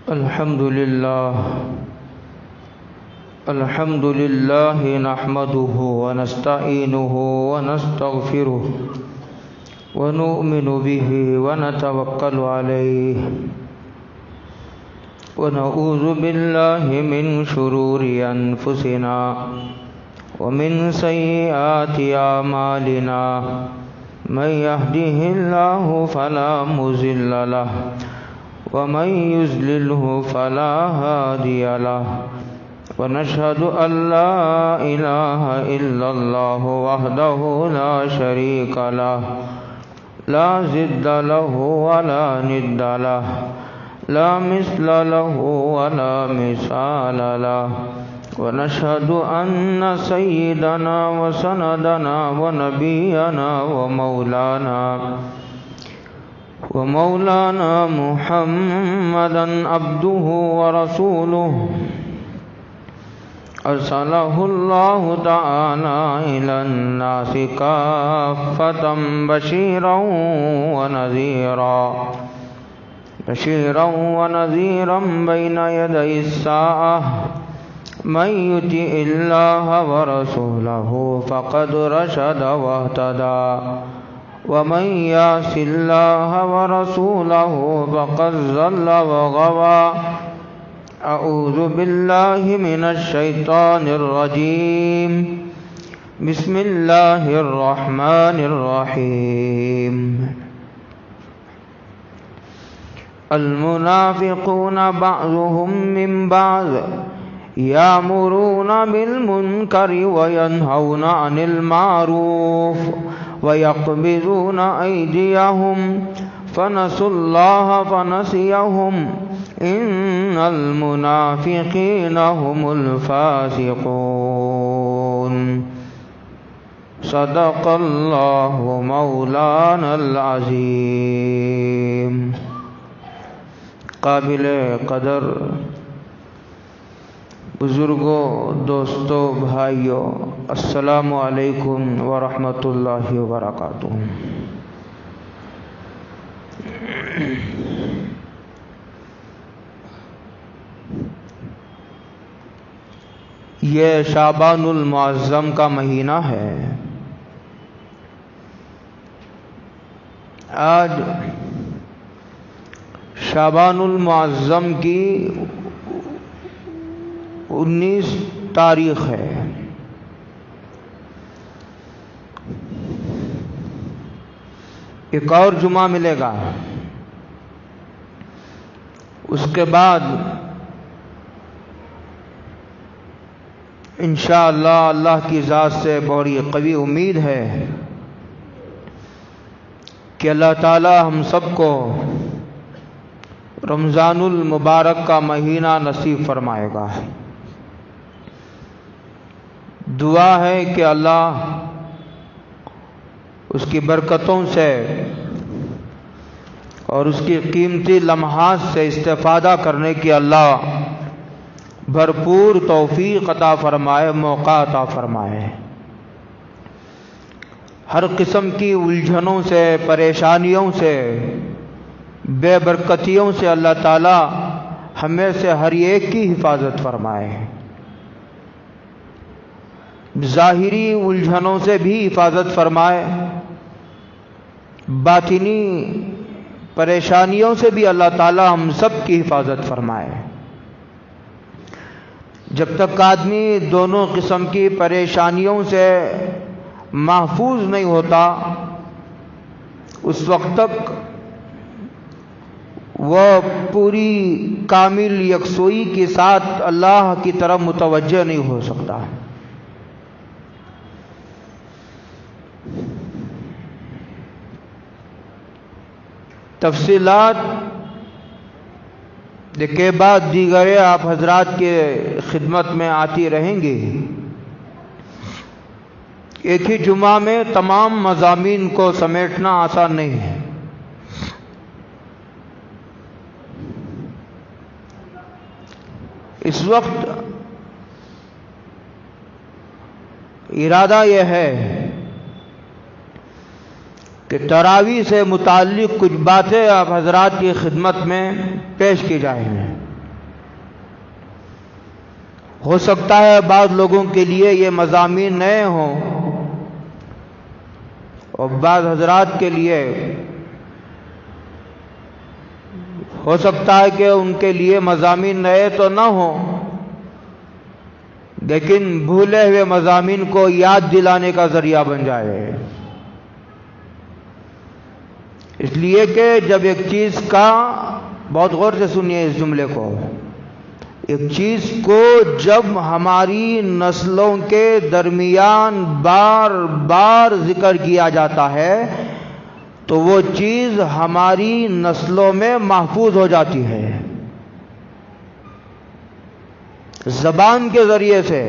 الحمد لله نحمده ونستعينه ونستغفره ونؤمن به ونتوكل عليه ونعوذ بالله من شرور أنفسنا ومن سيئات أعمالنا من يهده الله فلا مضل له ومن يضلله فلا هادي له ونشهد أن لا إله إلا الله وحده لا شريك له لا ضد له ولا ند له لا مثل له ولا مثال له ونشهد أن سيدنا وسندنا ونبينا ومولانا محمدا عبده ورسوله أرسله الله تعالى إلى الناس كافة بشيرا ونذيرا بين يدي الساعة من يطع الله ورسوله فقد رشد واهتدى ومن يعص الله ورسوله فقد ضل وغوى أعوذ بالله من الشيطان الرجيم بسم الله الرحمن الرحيم المنافقون بعضهم من بعض يأمرون بالمنكر وينهون عن المعروف ويقبضون أيديهم فنسوا الله فنسيهم إن المنافقين هم الفاسقون صدق الله مولانا العظيم. قابل قدر بزرگوں، دوستوں، بھائیوں، السلام علیکم ورحمۃ اللہ وبرکاتہ. یہ شعبان المعظم کا مہینہ ہے. آج شعبان المعظم کی 19 تاریخ ہے. ایک اور جمعہ ملے گا، اس کے بعد انشاءاللہ اللہ کی ذات سے بڑی قوی امید ہے کہ اللہ تعالی ہم سب کو رمضان المبارک کا مہینہ نصیب فرمائے گا. دعا ہے کہ اللہ اس کی برکتوں سے اور اس کی قیمتی لمحات سے استفادہ کرنے کی اللہ بھرپور توفیق عطا فرمائے، موقع عطا فرمائے. ہر قسم کی الجھنوں سے، پریشانیوں سے، بے برکتیوں سے اللہ تعالی ہمیں سے ہر ایک کی حفاظت فرمائے. ظاہری الجھنوں سے بھی حفاظت فرمائے، باطنی پریشانیوں سے بھی اللہ تعالی ہم سب کی حفاظت فرمائے. جب تک آدمی دونوں قسم کی پریشانیوں سے محفوظ نہیں ہوتا، اس وقت تک وہ پوری کامل یکسوئی کے ساتھ اللہ کی طرف متوجہ نہیں ہو سکتا. تفصیلات کے بعد دیگر آپ حضرات کے خدمت میں آتی رہیں گی. ایک ہی جمعہ میں تمام مضامین کو سمیٹنا آسان نہیں ہے. اس وقت ارادہ یہ ہے کہ تراویح سے متعلق کچھ باتیں آپ حضرات کی خدمت میں پیش کی جائیں. ہو سکتا ہے بعض لوگوں کے لیے یہ مضامین نئے ہوں اور بعض حضرات کے لیے ہو سکتا ہے کہ ان کے لیے مضامین نئے تو نہ ہوں، لیکن بھولے ہوئے مضامین کو یاد دلانے کا ذریعہ بن جائے۔ اس لیے کہ جب ایک چیز کا، بہت غور سے سنیے اس جملے کو، ایک چیز کو جب ہماری نسلوں کے درمیان بار بار ذکر کیا جاتا ہے تو وہ چیز ہماری نسلوں میں محفوظ ہو جاتی ہے، زبان کے ذریعے سے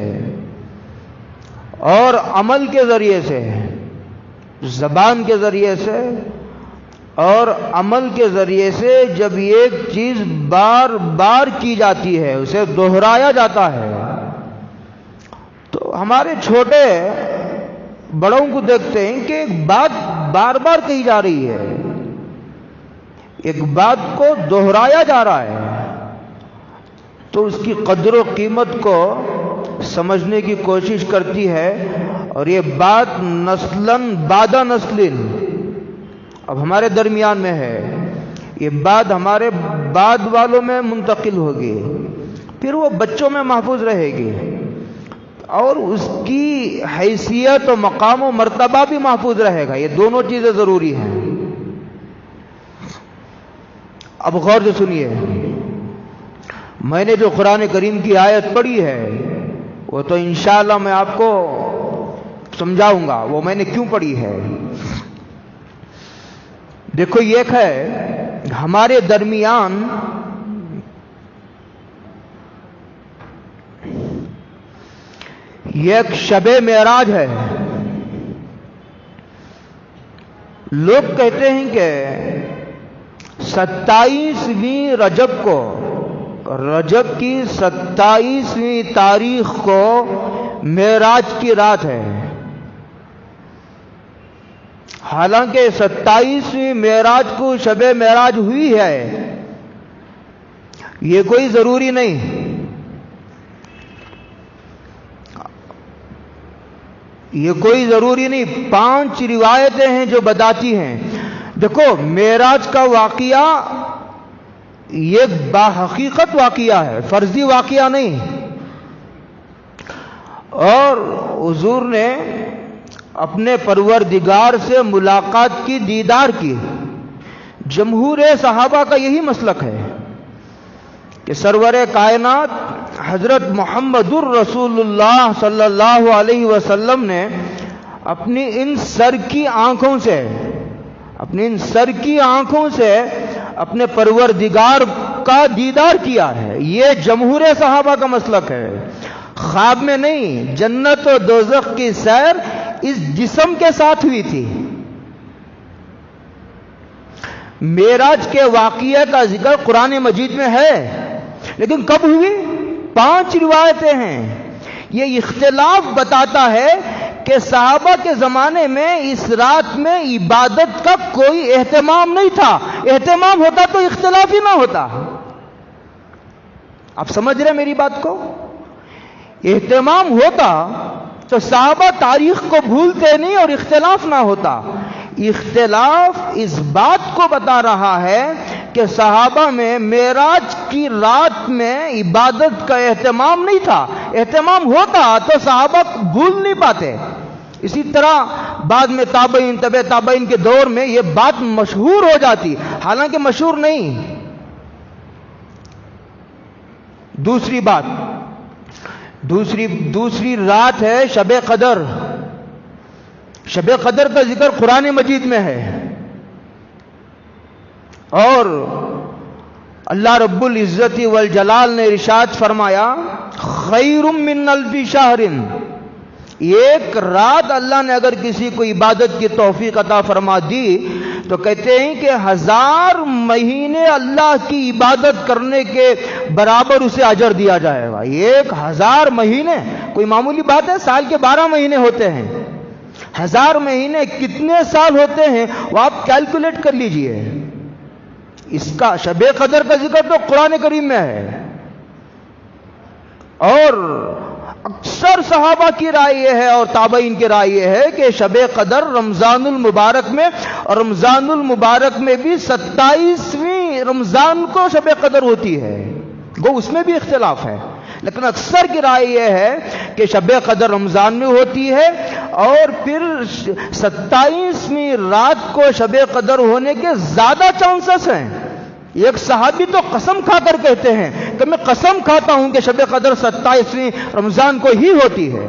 اور عمل کے ذریعے سے، زبان کے ذریعے سے اور عمل کے ذریعے سے جب ایک چیز بار بار کی جاتی ہے، اسے دہرایا جاتا ہے، تو ہمارے چھوٹے بڑوں کو دیکھتے ہیں کہ ایک بات بار بار کہی جا رہی ہے، ایک بات کو دہرایا جا رہا ہے، تو اس کی قدر و قیمت کو سمجھنے کی کوشش کرتی ہے، اور یہ بات نسلاً بعد نسلٍ اب ہمارے درمیان میں ہے، یہ بات ہمارے بعد والوں میں منتقل ہوگی، پھر وہ بچوں میں محفوظ رہے گی، اور اس کی حیثیت و مقام و مرتبہ بھی محفوظ رہے گا۔ یہ دونوں چیزیں ضروری ہیں۔ اب غور سے سنیے، میں نے جو قرآن کریم کی آیت پڑھی ہے وہ تو انشاءاللہ میں آپ کو سمجھاؤں گا وہ میں نے کیوں پڑھی ہے۔ دیکھو، یہ ہے ہمارے درمیان یہ ایک شب معراج ہے۔ لوگ کہتے ہیں کہ 27ویں رجب کو، رجب کی 27ویں تاریخ کو معراج کی رات ہے، حالانکہ 27ویں معراج کو شب معراج ہوئی ہے، یہ کوئی ضروری نہیں۔ یہ کوئی ضروری نہیں، 5 روایتیں ہیں جو بتاتی ہیں۔ دیکھو، معراج کا واقعہ یہ باحقیقت واقعہ ہے، فرضی واقعہ نہیں، اور حضور نے اپنے پروردگار سے ملاقات کی، دیدار کی۔ جمہور صحابہ کا یہی مسلک ہے کہ سرور کائنات حضرت محمد الرسول اللہ صلی اللہ علیہ وسلم نے اپنی ان سر کی آنکھوں سے اپنے پروردگار کا دیدار کیا ہے۔ یہ جمہور صحابہ کا مسلک ہے، خواب میں نہیں۔ جنت و دوزخ کی سیر اس جسم کے ساتھ ہوئی تھی۔ معراج کے واقعے کا ذکر قرآن مجید میں ہے، لیکن کب ہوئی؟ 5 روایتیں ہیں۔ یہ اختلاف بتاتا ہے کہ صحابہ کے زمانے میں اس رات میں عبادت کا کوئی اہتمام نہیں تھا۔ اہتمام ہوتا تو اختلاف ہی نہ ہوتا۔ آپ سمجھ رہے میری بات کو؟ اہتمام ہوتا تو صحابہ تاریخ کو بھولتے نہیں اور اختلاف نہ ہوتا۔ اختلاف اس بات کو بتا رہا ہے کہ صحابہ میں معراج کی رات میں عبادت کا اہتمام نہیں تھا۔ اہتمام ہوتا تو صحابہ بھول نہیں پاتے۔ اسی طرح بعد میں تابعین، تبع تابعین کے دور میں یہ بات مشہور ہو جاتی، حالانکہ مشہور نہیں۔ دوسری بات، دوسری رات ہے شب قدر۔ شب قدر کا ذکر قرآن مجید میں ہے، اور اللہ رب العزت والجلال نے ارشاد فرمایا، خیر من الف شہر۔ ایک رات اللہ نے اگر کسی کو عبادت کی توفیق عطا فرما دی تو کہتے ہیں کہ 1000 مہینے اللہ کی عبادت کرنے کے برابر اسے اجر دیا جائے گا۔ 1000 مہینے کوئی معمولی بات ہے؟ سال کے 12 مہینے ہوتے ہیں، 1000 مہینے کتنے سال ہوتے ہیں وہ آپ کیلکولیٹ کر لیجئے۔ اس کا شب قدر کا ذکر تو قرآن کریم میں ہے، اور اکثر صحابہ کی رائے یہ ہے اور تابعین کی رائے یہ ہے کہ شب قدر رمضان المبارک میں، اور رمضان المبارک میں بھی 27ویں رمضان کو شب قدر ہوتی ہے، گو اس میں بھی اختلاف ہے، لیکن اکثر کی رائے یہ ہے کہ شب قدر رمضان میں ہوتی ہے، اور پھر 27ویں رات کو شب قدر ہونے کے زیادہ چانسز ہیں۔ ایک صحابی تو قسم کھا کر کہتے ہیں کہ میں قسم کھاتا ہوں کہ شب قدر 27ویں رمضان کو ہی ہوتی ہے۔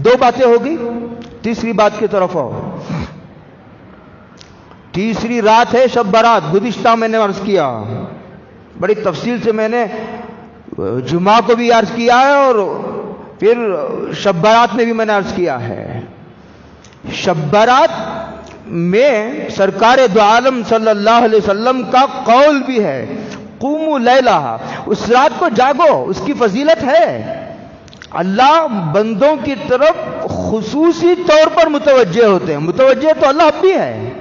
دو باتیں ہوگی، تیسری بات کی طرف آؤ۔ تیسری رات ہے شب برات، گزشتہ میں نے عرض کیا، بڑی تفصیل سے میں نے جمعہ کو بھی عرض کیا ہے اور پھر شب برات میں بھی میں نے عرض کیا ہے۔ شب برات میں سرکار دو عالم صلی اللہ علیہ وسلم کا قول بھی ہے، قوموا لیلہا، اس رات کو جاگو، اس کی فضیلت ہے۔ اللہ بندوں کی طرف خصوصی طور پر متوجہ ہوتے ہیں، متوجہ تو اللہ اب بھی ہے،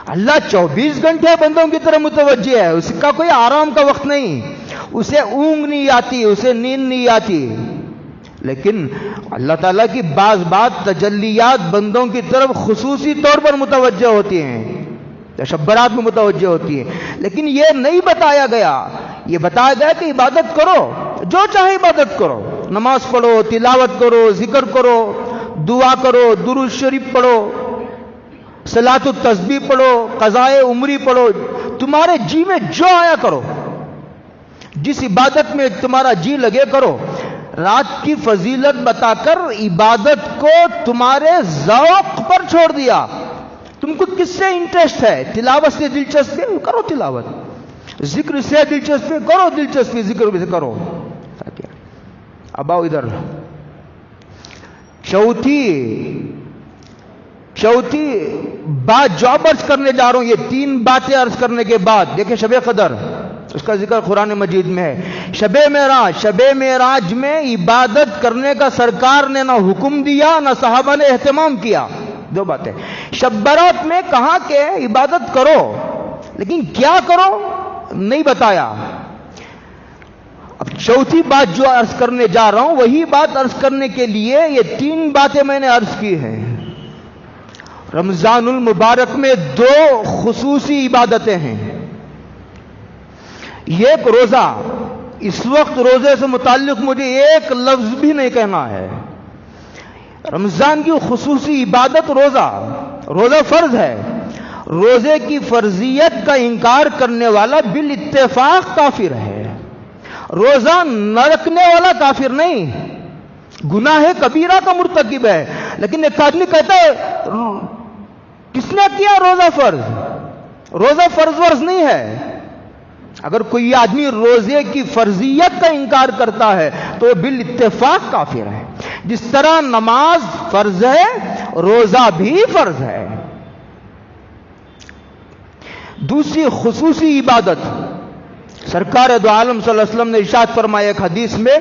اللہ 24 گھنٹے بندوں کی طرف متوجہ ہے، اس کا کوئی آرام کا وقت نہیں، اسے اونگ نہیں آتی، اسے نیند نہیں آتی، لیکن اللہ تعالیٰ کی بعض تجلیات بندوں کی طرف خصوصی طور پر متوجہ ہوتی ہیں، شب برات میں متوجہ ہوتی ہیں، لیکن یہ نہیں بتایا گیا، یہ بتایا گیا کہ عبادت کرو، جو چاہے عبادت کرو، نماز پڑھو، تلاوت کرو، ذکر کرو، دعا کرو، درود شریف پڑھو، صلاۃ التسبیح پڑھو، قضائے عمری پڑھو، تمہارے جی میں جو آیا کرو، جس عبادت میں تمہارا جی لگے کرو۔ رات کی فضیلت بتا کر عبادت کو تمہارے ذوق پر چھوڑ دیا، تم کو کس سے انٹرسٹ ہے؟ تلاوت سے دلچسپی کرو، تلاوت، ذکر سے دلچسپی کرو، دلچسپی ذکر بھی کرو۔ اب آؤ ادھر، چوتھی بات جو اب عرض کرنے جا رہا ہوں، یہ 3 باتیں عرض کرنے کے بعد دیکھیں شب قدر، اس کا ذکر قرآن مجید میں ہے۔ شب معراج میں عبادت کرنے کا سرکار نے نہ حکم دیا نہ صحابہ نے اہتمام کیا، 2 باتیں۔ شب برات میں کہا کہ عبادت کرو، لیکن کیا کرو نہیں بتایا۔ اب چوتھی بات جو عرض کرنے جا رہا ہوں، وہی بات عرض کرنے کے لیے یہ 3 باتیں میں نے عرض کی ہیں۔ رمضان المبارک میں 2 خصوصی عبادتیں ہیں، ایک روزہ، اس وقت روزے سے متعلق مجھے ایک لفظ بھی نہیں کہنا ہے، رمضان کی خصوصی عبادت روزہ فرض ہے، روزے کی فرضیت کا انکار کرنے والا بالاتفاق کافر ہے، روزہ نہ رکھنے والا کافر نہیں، گناہ کبیرہ کا مرتکب ہے، لیکن ایک آدمی کہتا ہے کس نے کیا روزہ فرض نہیں ہے۔ اگر کوئی آدمی روزے کی فرضیت کا انکار کرتا ہے تو وہ بالاتفاق کافر ہے، جس طرح نماز فرض ہے روزہ بھی فرض ہے۔ دوسری خصوصی عبادت، سرکار دو عالم صلی اللہ علیہ وسلم نے ارشاد فرمایا ایک حدیث میں،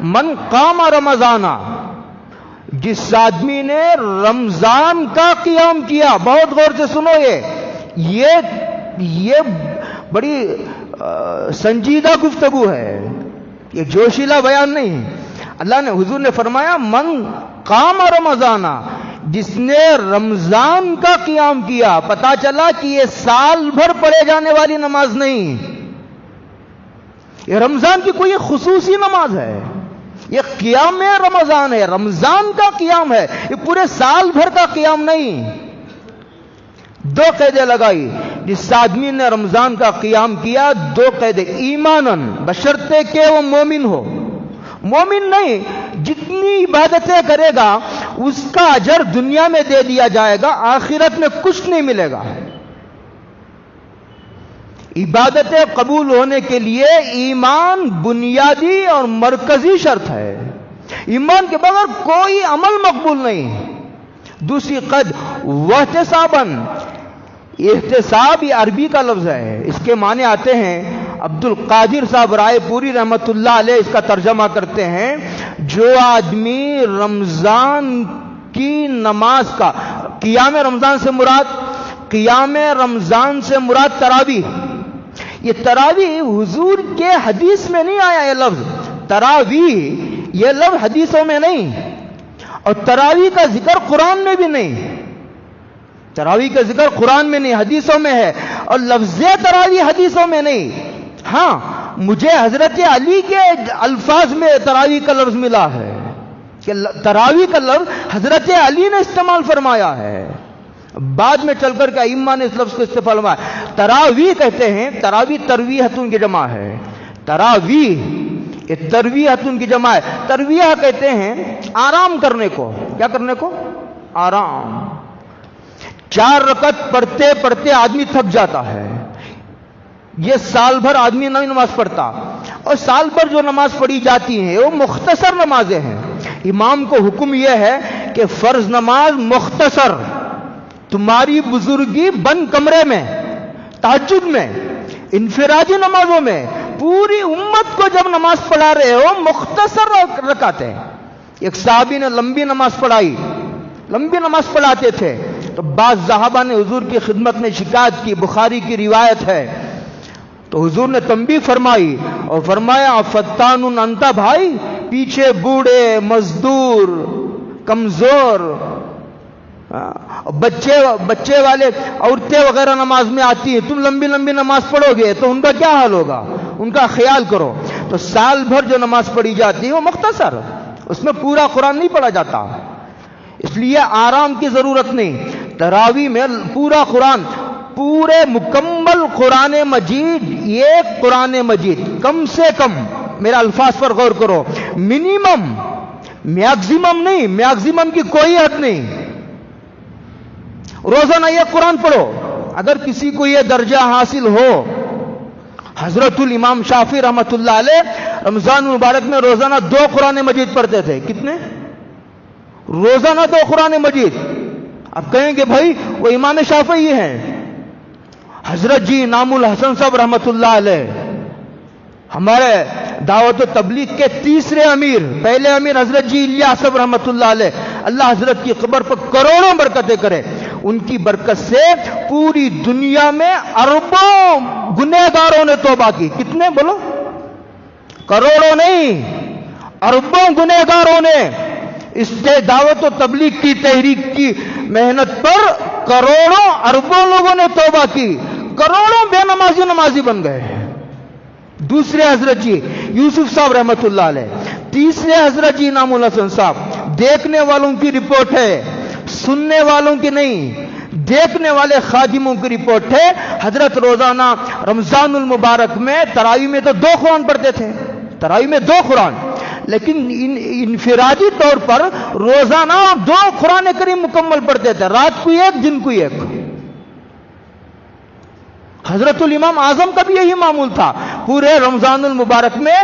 من قام رمضان، جس آدمی نے رمضان کا قیام کیا، بہت غور سے سنو، یہ بڑی سنجیدہ گفتگو ہے، یہ جوشیلا بیان نہیں۔ اللہ نے، حضور نے فرمایا من قام رمضان، جس نے رمضان کا قیام کیا، پتا چلا کہ یہ سال بھر پڑھے جانے والی نماز نہیں، یہ رمضان کی کوئی خصوصی نماز ہے، یہ قیام رمضان ہے، رمضان کا قیام ہے، یہ پورے سال بھر کا قیام نہیں۔ 2 قیدیں لگائی، جس آدمی نے رمضان کا قیام کیا، 2 قیدیں، ایمانن، بشرطے کہ وہ مومن ہو، مومن نہیں، جتنی عبادتیں کرے گا اس کا اجر دنیا میں دے دیا جائے گا، آخرت میں کچھ نہیں ملے گا۔ عبادتیں قبول ہونے کے لیے ایمان بنیادی اور مرکزی شرط ہے، ایمان کے بغیر کوئی عمل مقبول نہیں۔ دوسری قد واحتساباً، احتساب یہ عربی کا لفظ ہے، اس کے معنی آتے ہیں، عبد القادر صاحب رائے پوری رحمت اللہ علیہ اس کا ترجمہ کرتے ہیں، جو آدمی رمضان کی نماز کا، قیام رمضان سے مراد تراویح، یہ تراویح حضور کے حدیث میں نہیں آیا یہ لفظ، تراویح یہ لفظ حدیثوں میں نہیں، اور تراویح کا ذکر قرآن میں بھی نہیں، تراویح کا ذکر قرآن میں نہیں، حدیثوں میں ہے، اور لفظ تراویح حدیثوں میں نہیں۔ ہاں مجھے حضرت علی کے الفاظ میں تراویح کا لفظ ملا ہے کہ تراویح کا لفظ حضرت علی نے استعمال فرمایا ہے، بعد میں چل کر کے ائمہ نے اس لفظ کو استعمال فرمایا۔ تراویح کہتے ہیں، تراویح ترویحتن کی جمع ہے، تراویح یہ ترویحتن کی جمع ہے۔ ترویح کہتے ہیں آرام کرنے کو، کیا کرنے کو؟ آرام۔ 4 رکعت پڑھتے پڑھتے آدمی تھک جاتا ہے، یہ سال بھر آدمی نہیں نماز پڑھتا، اور سال بھر جو نماز پڑھی جاتی ہیں وہ مختصر نمازیں ہیں۔ امام کو حکم یہ ہے کہ فرض نماز مختصر، تمہاری بزرگی بند کمرے میں، تہجد میں، انفرادی نمازوں میں پوری امت کو جب نماز پڑھا رہے ہو مختصر رکعتیں۔ ایک صحابی نے لمبی نماز پڑھائی، لمبی نماز پڑھاتے تھے، تو بعض صحابہ نے حضور کی خدمت میں شکایت کی، بخاری کی روایت ہے، تو حضور نے تنبیہ فرمائی اور فرمایا فتان انت بھائی، پیچھے بوڑھے، مزدور، کمزور، بچے والے، عورتیں وغیرہ نماز میں آتی ہیں، تم لمبی لمبی نماز پڑھو گے تو ان کا کیا حال ہوگا؟ ان کا خیال کرو۔ تو سال بھر جو نماز پڑھی جاتی ہے وہ مختصر، اس میں پورا قرآن نہیں پڑھا جاتا، اس لیے آرام کی ضرورت نہیں۔ تراویح میں پورا قرآن، پورے مکمل قرآن مجید، ایک قرآن مجید کم سے کم، میرے الفاظ پر غور کرو، منیمم، میکزیمم نہیں، میکزیمم کی کوئی حد نہیں، روزانہ یہ قرآن پڑھو۔ اگر کسی کو یہ درجہ حاصل ہو، حضرت الامام شافعی رحمۃ اللہ علیہ رمضان المبارک میں روزانہ 2 قرآن مجید پڑھتے تھے۔ کتنے؟ روزانہ 2 قرآن مجید۔ اب کہیں گے بھائی وہ امام شافعی ہیں، حضرت جی انعام الحسن صاحب رحمۃ اللہ علیہ ہمارے دعوت و تبلیغ کے تیسرے امیر، پہلے امیر حضرت جی الیاس صاحب رحمۃ اللہ علیہ، اللہ حضرت کی قبر پر کروڑوں برکتیں کرے، ان کی برکت سے پوری دنیا میں اربوں گنہگاروں نے توبہ کی۔ کتنے بولو؟ کروڑوں نہیں، اربوں گنہگاروں نے اس دعوت و تبلیغ کی تحریک کی محنت پر کروڑوں اربوں لوگوں نے توبہ کی، کروڑوں بے نمازی بن گئے۔ دوسرے حضرت جی یوسف صاحب رحمۃ اللہ علیہ، تیسرے حضرت جی انعام الحسن صاحب، دیکھنے والوں کی رپورٹ ہے، سننے والوں کی نہیں، دیکھنے والے خادموں کی رپورٹ ہے، حضرت روزانہ رمضان المبارک میں تراویح میں تو 2 قرآن پڑھتے تھے، تراویح میں 2 قرآن، لیکن انفرادی طور پر روزانہ 2 قرآن کریم مکمل پڑھتے تھے، رات کو 1، دن کو 1۔ حضرت الامام اعظم کا بھی یہی معمول تھا، پورے رمضان المبارک میں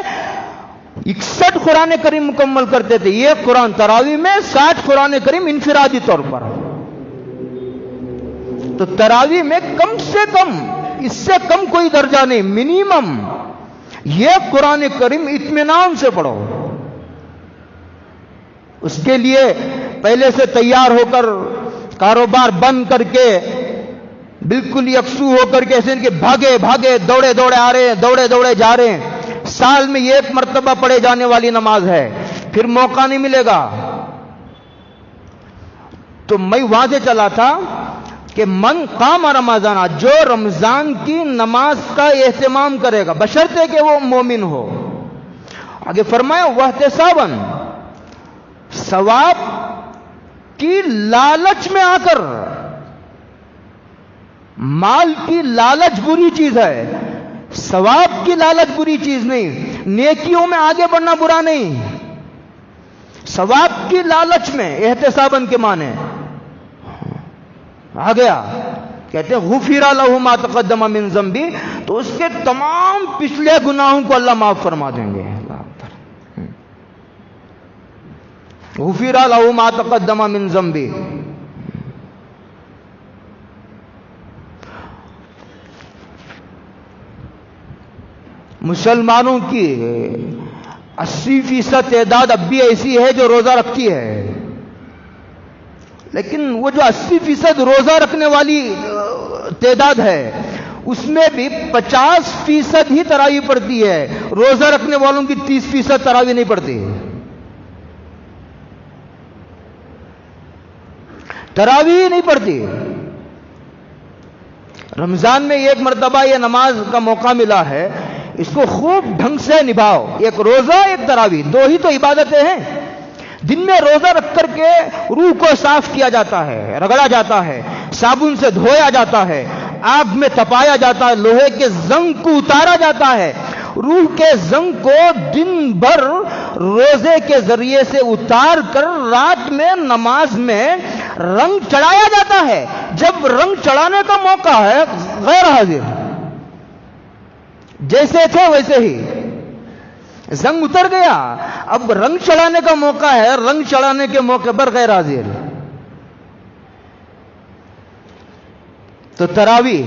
61 قرآن کریم مکمل کرتے تھے، 1 قرآن تراویح میں، 60 قرآن کریم انفرادی طور پر۔ تو تراویح میں کم سے کم، اس سے کم کوئی درجہ نہیں، منیمم یہ قرآن کریم اطمینان سے پڑھو۔ اس کے لیے پہلے سے تیار ہو کر، کاروبار بند کر کے، بالکل یکسو ہو کر کے، ایسے کہ بھاگے دوڑے آ رہے ہیں، دوڑے جا رہے ہیں، سال میں 1 مرتبہ پڑھے جانے والی نماز ہے، پھر موقع نہیں ملے گا۔ تو میں وہاں سے چلا تھا کہ من قام رمضان، جو رمضان کی نماز کا اہتمام کرے گا، بشرطے کہ وہ مومن ہو۔ آگے فرمایا واحتسابا، ثواب کی لالچ میں آ کر، مال کی لالچ بری چیز ہے، ثواب کی لالچ بری چیز نہیں، نیکیوں میں آگے بڑھنا برا نہیں، ثواب کی لالچ میں، احتساباً کے معنی آ گیا، کہتے ہیں غفر لہ ما تقدم من ذنبی، تو اس کے تمام پچھلے گناہوں کو اللہ معاف فرما دیں گے۔ غفر لہ ما تقدم من ذنبی۔ مسلمانوں کی 80% تعداد اب بھی ایسی ہے جو روزہ رکھتی ہے، لیکن وہ جو 80% روزہ رکھنے والی تعداد ہے اس میں بھی 50% ہی تراویح پڑھتی ہے، روزہ رکھنے والوں کی 30% تراویح نہیں پڑھتی۔ تراویح نہیں پڑھتی. رمضان میں ایک مرتبہ یہ نماز کا موقع ملا ہے، اس کو خوب ڈھنگ سے نبھاؤ. ایک روزہ، ایک تراویح، دو ہی تو عبادتیں ہیں. دن میں روزہ رکھ کر کے روح کو صاف کیا جاتا ہے، رگڑا جاتا ہے، صابن سے دھویا جاتا ہے، آگ میں تپایا جاتا ہے، لوہے کے زنگ کو اتارا جاتا ہے. روح کے زنگ کو دن بھر روزے کے ذریعے سے اتار کر رات میں نماز میں رنگ چڑھایا جاتا ہے. جب رنگ چڑھانے کا موقع ہے، غیر حاضر، جیسے تھے ویسے ہی. زنگ اتر گیا، اب رنگ چڑھانے کا موقع ہے، رنگ چڑھانے کے موقع پر غیر حاضر. تو تراویح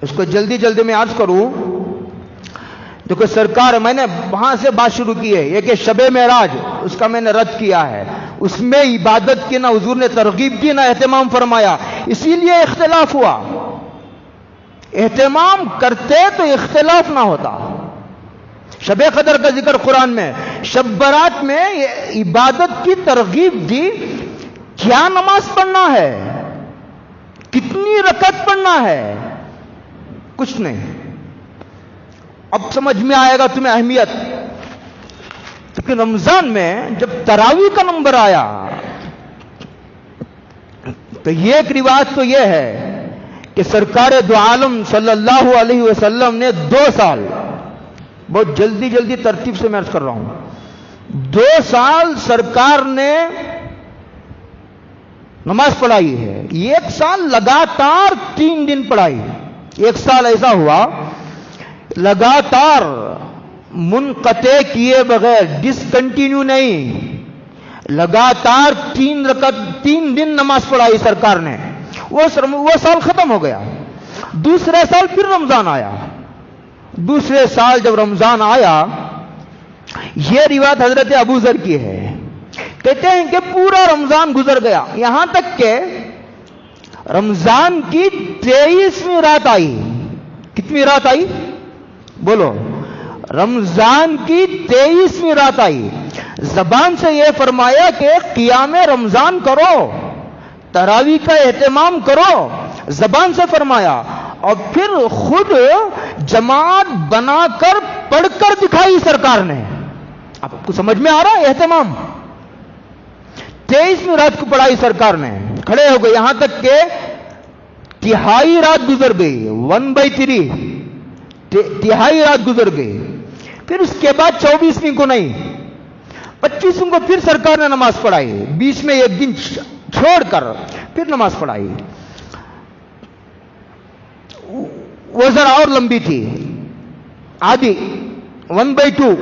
اس کو جلدی جلدی میں عرض کروں. دیکھو سرکار، میں نے وہاں سے بات شروع کی ہے، یہ کہ شب معراج، اس کا میں نے رد کیا ہے. اس میں عبادت کی نہ حضور نے ترغیب کی نہ اہتمام فرمایا، اسی لیے اختلاف ہوا. اہتمام کرتے تو اختلاف نہ ہوتا. شب قدر کا ذکر قرآن میں، شب برات میں عبادت کی ترغیب دی. کیا نماز پڑھنا ہے، کتنی رکعت پڑھنا ہے، کچھ نہیں. اب سمجھ میں آئے گا تمہیں اہمیت. لیکن رمضان میں جب تراویح کا نمبر آیا تو یہ ایک روایت تو یہ ہے کہ سرکار دو عالم صلی اللہ علیہ وسلم نے 2 سال، بہت جلدی جلدی ترتیب سے میں عرض کر رہا ہوں، 2 سال سرکار نے نماز پڑھائی ہے. 1 سال لگاتار 3 دن پڑھائی. 1 سال ایسا ہوا لگاتار منقطع کیے بغیر، ڈسکنٹینیو نہیں، لگاتار 3 دن نماز پڑھائی سرکار نے. وہ سال ختم ہو گیا. دوسرے سال پھر رمضان آیا. دوسرے سال جب رمضان آیا، یہ روایت حضرت ابو ذر کی ہے، کہتے ہیں کہ پورا رمضان گزر گیا، یہاں تک کہ رمضان کی 23ویں رات آئی. کتنی رات آئی بولو؟ رمضان کی 23ویں رات آئی. زبان سے یہ فرمایا کہ قیام رمضان کرو، تراویح کا اہتمام کرو، زبان سے فرمایا، اور پھر خود جماعت بنا کر پڑھ کر دکھائی سرکار نے. آپ کو سمجھ میں آ رہا ہے اہتمام؟ 23ویں رات کو پڑھائی سرکار نے، کھڑے ہو گئے، یہاں تک کہ تہائی رات گزر گئی. 1/3 تہائی رات گزر گئی. پھر اس کے بعد 24ویں کو نہیں، 25ویں کو پھر سرکار نے نماز پڑھائی. بیچ میں ایک دن چھوڑ کر پھر نماز پڑھائی. وہ ذرا اور لمبی تھی، آدھی 1/2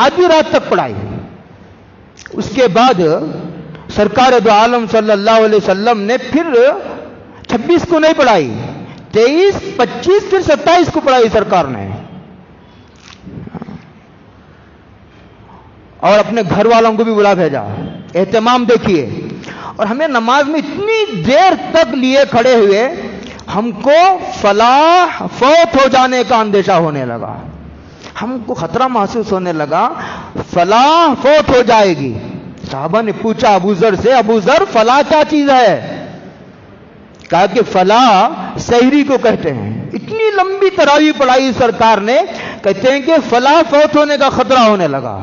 آدھی رات تک پڑھائی. اس کے بعد سرکار دو عالم صلی اللہ علیہ وسلم نے پھر 26 کو نہیں پڑھائی، 23، 25 پھر 27 کو پڑھائی سرکار نے. اور اپنے گھر والوں کو بھی بلا بھیجا. اہتمام دیکھیے. اور ہمیں نماز میں اتنی دیر تک لیے کھڑے ہوئے، ہم کو فلاح فوت ہو جانے کا اندیشہ ہونے لگا. ہم کو خطرہ محسوس ہونے لگا، فلاح فوت ہو جائے گی. صحابہ نے پوچھا ابو ذر سے، ابو ذر فلاح کیا چیز ہے؟ کہا کہ فلاح سحری کو کہتے ہیں. اتنی لمبی تراویح پڑھائی سرکار نے، کہتے ہیں کہ فلاح فوت ہونے کا خطرہ ہونے لگا.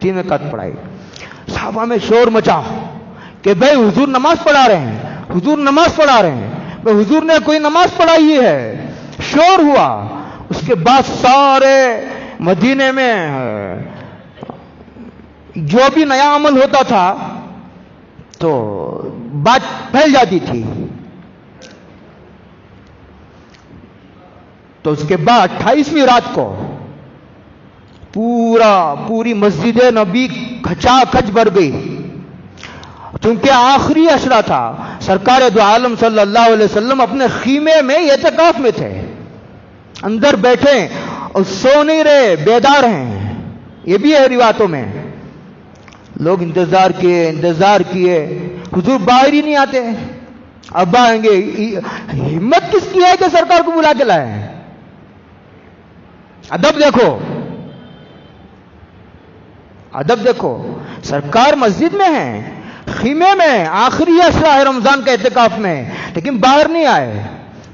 3 رکعت پڑھائی. صحابہ میں شور مچا کہ بھائی حضور نماز پڑھا رہے ہیں، حضور نماز پڑھا رہے ہیں، بھائی حضور نے کوئی نماز پڑھائی ہے. شور ہوا. اس کے بعد سارے مدینے میں جو بھی نیا عمل ہوتا تھا تو بات پھیل جاتی تھی. تو اس کے بعد 28ویں رات کو پوری مسجد نبی کھچا کھچ بھر گئی، چونکہ آخری عشرہ تھا. سرکار دو عالم صلی اللہ علیہ وسلم اپنے خیمے میں اعتکاف میں تھے، اندر بیٹھے اور سو نہیں رہے، بیدار ہیں. یہ بھی ہے روایتوں میں. لوگ انتظار کیے، حضور باہر ہی نہیں آتے. اب آئیں گے. ہمت کس کی ہے کہ سرکار کو بلا کے لائے؟ ادب دیکھو. ادب دیکھو، سرکار مسجد میں ہیں، خیمے میں، آخری عشرہ ہے رمضان کا اعتکاف میں، لیکن باہر نہیں آئے۔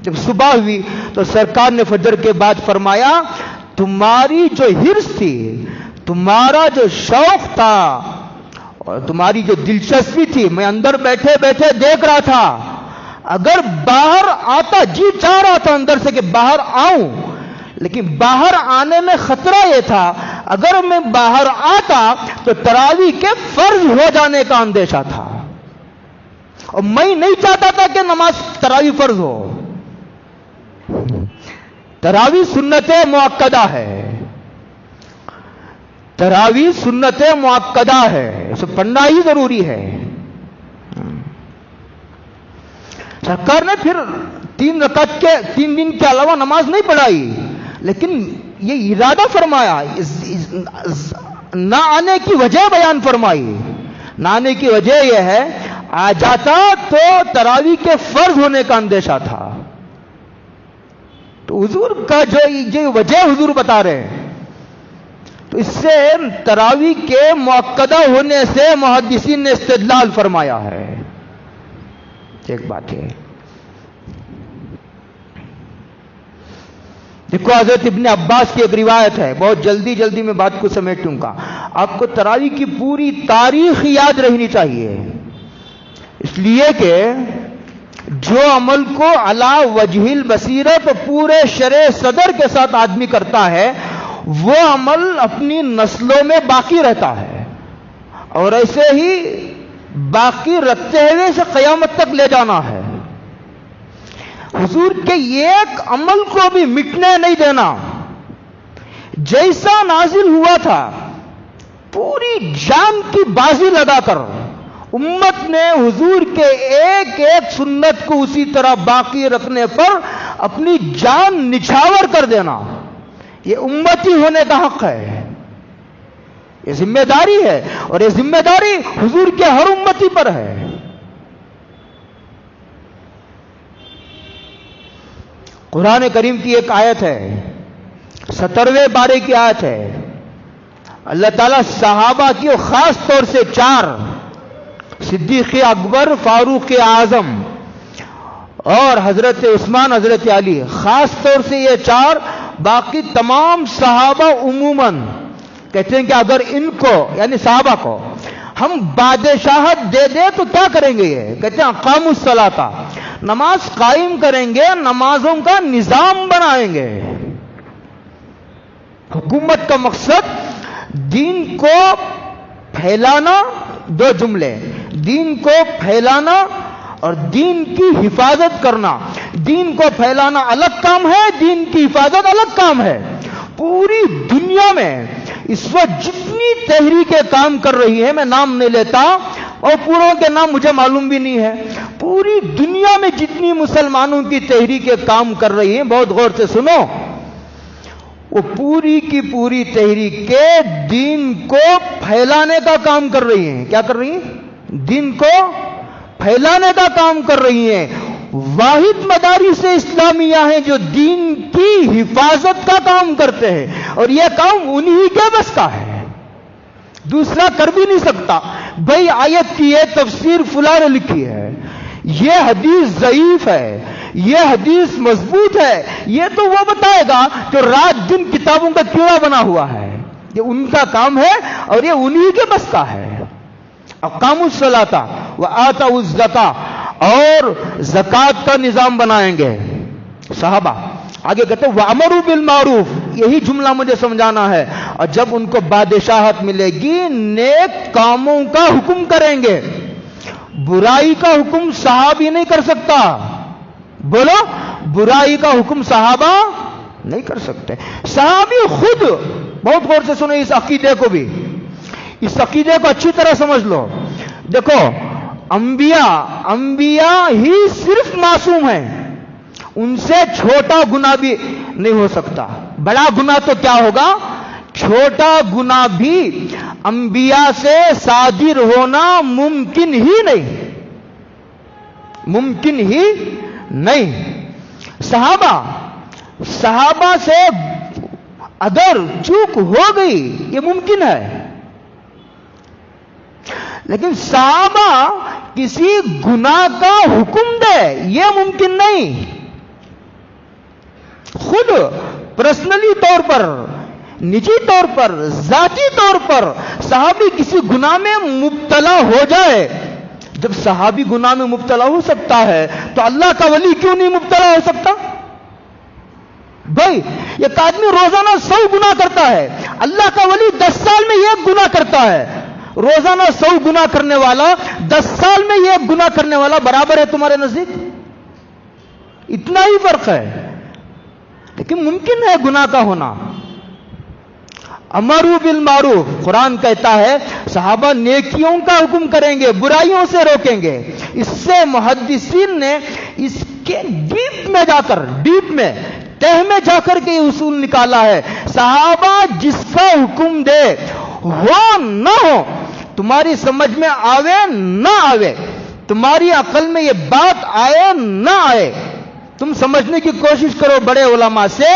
جب صبح ہوئی تو سرکار نے فجر کے بعد فرمایا تمہاری جو حرص تھی، تمہارا جو شوق تھا اور تمہاری جو دلچسپی تھی، میں اندر بیٹھے بیٹھے دیکھ رہا تھا، اگر باہر آتا، جی چاہ رہا تھا اندر سے کہ باہر آؤں، لیکن باہر آنے میں خطرہ یہ تھا اگر میں باہر آتا تو تراویح کے فرض ہو جانے کا اندیشہ تھا، اور میں نہیں چاہتا تھا کہ نماز تراویح فرض ہو۔ تراویح سنت مؤکدہ ہے، تراویح سنت مؤکدہ ہے، اسے پڑھنا ہی ضروری ہے۔ سرکار نے پھر 3 رکعت کے 3 دن کے علاوہ نماز نہیں پڑھائی، لیکن یہ ارادہ فرمایا، نہ آنے کی وجہ بیان فرمائی۔ نہ آنے کی وجہ یہ ہے آ جاتا تو تراویح کے فرض ہونے کا اندیشہ تھا۔ تو حضور کا جو وجہ حضور بتا رہے ہیں، تو اس سے تراویح کے مؤکدہ ہونے سے محدثین نے استدلال فرمایا ہے۔ ایک بات ہے، دیکھو حضرت ابن عباس کی ایک روایت ہے، بہت جلدی میں بات کو سمیٹوں گا۔ آپ کو تراویح کی پوری تاریخ یاد رہنی چاہیے، اس لیے کہ جو عمل کو علی وجہ البصیرت پورے شرع صدر کے ساتھ آدمی کرتا ہے، وہ عمل اپنی نسلوں میں باقی رہتا ہے، اور ایسے ہی باقی رکھتے ہوئے اسے قیامت تک لے جانا ہے۔ حضور کے ایک عمل کو بھی مٹنے نہیں دینا، جیسا نازل ہوا تھا پوری جان کی بازی لگا کر امت نے حضور کے ایک ایک سنت کو اسی طرح باقی رکھنے پر اپنی جان نچھاور کر دینا، یہ امتی ہونے کا حق ہے، یہ ذمہ داری ہے، اور یہ ذمہ داری حضور کے ہر امتی پر ہے۔ قرآن کریم کی ایک آیت ہے، 17ویں بارے کی آیت ہے، اللہ تعالیٰ صحابہ کی خاص طور سے 4 صدیق اکبر، فاروق اعظم اور حضرت عثمان، حضرت علی، خاص طور سے یہ 4، باقی تمام صحابہ عموماً کہتے ہیں کہ اگر ان کو یعنی صحابہ کو ہم بادشاہت دے دیں تو کیا کریں گے؟ یہ کہتے ہیں اقاموا الصلاۃ، نماز قائم کریں گے، نمازوں کا نظام بنائیں گے۔ حکومت کا مقصد دین کو پھیلانا، 2 جملے، دین کو پھیلانا اور دین کی حفاظت کرنا۔ دین کو پھیلانا الگ کام ہے، دین کی حفاظت الگ کام ہے۔ پوری دنیا میں اس وقت جتنی تحریکیں کام کر رہی ہیں، میں نام نہیں لیتا اور پوروں کے نام مجھے معلوم بھی نہیں ہے، پوری دنیا میں جتنی مسلمانوں کی تحریکیں کام کر رہی ہیں، بہت غور سے سنو، وہ پوری کی پوری تحریکیں دین کو پھیلانے کا کام کر رہی ہیں۔ کیا کر رہی ہیں؟ دین کو پھیلانے کا کام کر رہی ہیں۔ واحد مدارس اسلامیہ ہیں جو دین کی حفاظت کا کام کرتے ہیں، اور یہ کام انہی کے بس کا ہے، دوسرا کر بھی نہیں سکتا۔ بھائی آیت کی یہ تفسیر فلاں نے لکھی ہے، یہ حدیث ضعیف ہے، یہ حدیث مضبوط ہے، یہ تو وہ بتائے گا جو رات دن کتابوں کا کیڑا بنا ہوا ہے، یہ ان کا کام ہے اور یہ انہی کے بس کا ہے۔ اقاموا الصلاۃ وآتوا الزکاۃ، اور زکوٰۃ کا نظام بنائیں گے صحابہ۔ آگے کہتے ہیں وَأَمَرُوا بِالْمَعْرُوفِ، یہی جملہ مجھے سمجھانا ہے، اور جب ان کو بادشاہت ملے گی نیک کاموں کا حکم کریں گے، برائی کا حکم صحابی نہیں کر سکتا۔ بولو، برائی کا حکم صحابہ نہیں کر سکتے۔ صحابی خود، بہت غور سے سنو اس عقیدے کو بھی، اس عقیدے کو اچھی طرح سمجھ لو۔ دیکھو انبیاء ہی صرف معصوم ہیں، ان سے چھوٹا گناہ بھی نہیں ہو سکتا۔ بڑا گناہ تو کیا ہوگا، چھوٹا گناہ بھی انبیاء سے صادر ہونا ممکن ہی نہیں، ممکن ہی نہیں۔ صحابہ سے اگر چوک ہو گئی یہ ممکن ہے، لیکن صحابہ کسی گناہ کا حکم دے یہ ممکن نہیں. خود پرسنلی طور پر، نجی طور پر، ذاتی طور پر صحابی کسی گناہ میں مبتلا ہو جائے. جب صحابی گناہ میں مبتلا ہو سکتا ہے تو اللہ کا ولی کیوں نہیں مبتلا ہو سکتا؟ بھائی ایک آدمی روزانہ 100 گناہ کرتا ہے، اللہ کا ولی 10 سال میں 1 گناہ کرتا ہے. روزانہ 100 گناہ کرنے والا 10 سال میں 1 گناہ کرنے والا برابر ہے تمہارے نزدیک؟ اتنا ہی فرق ہے. لیکن ممکن ہے گناہ کا ہونا. امروا بالمعروف، قرآن کہتا ہے صحابہ نیکیوں کا حکم کریں گے، برائیوں سے روکیں گے. اس سے محدثین نے اس کے ڈیپ میں جا کر، تہ میں جا کر کے یہ اصول نکالا ہے. صحابہ جس کا حکم دے، ہو نہ ہو، تمہاری سمجھ میں آوے نہ آوے، تمہاری عقل میں یہ بات آئے نہ آئے، تم سمجھنے کی کوشش کرو بڑے علماء سے،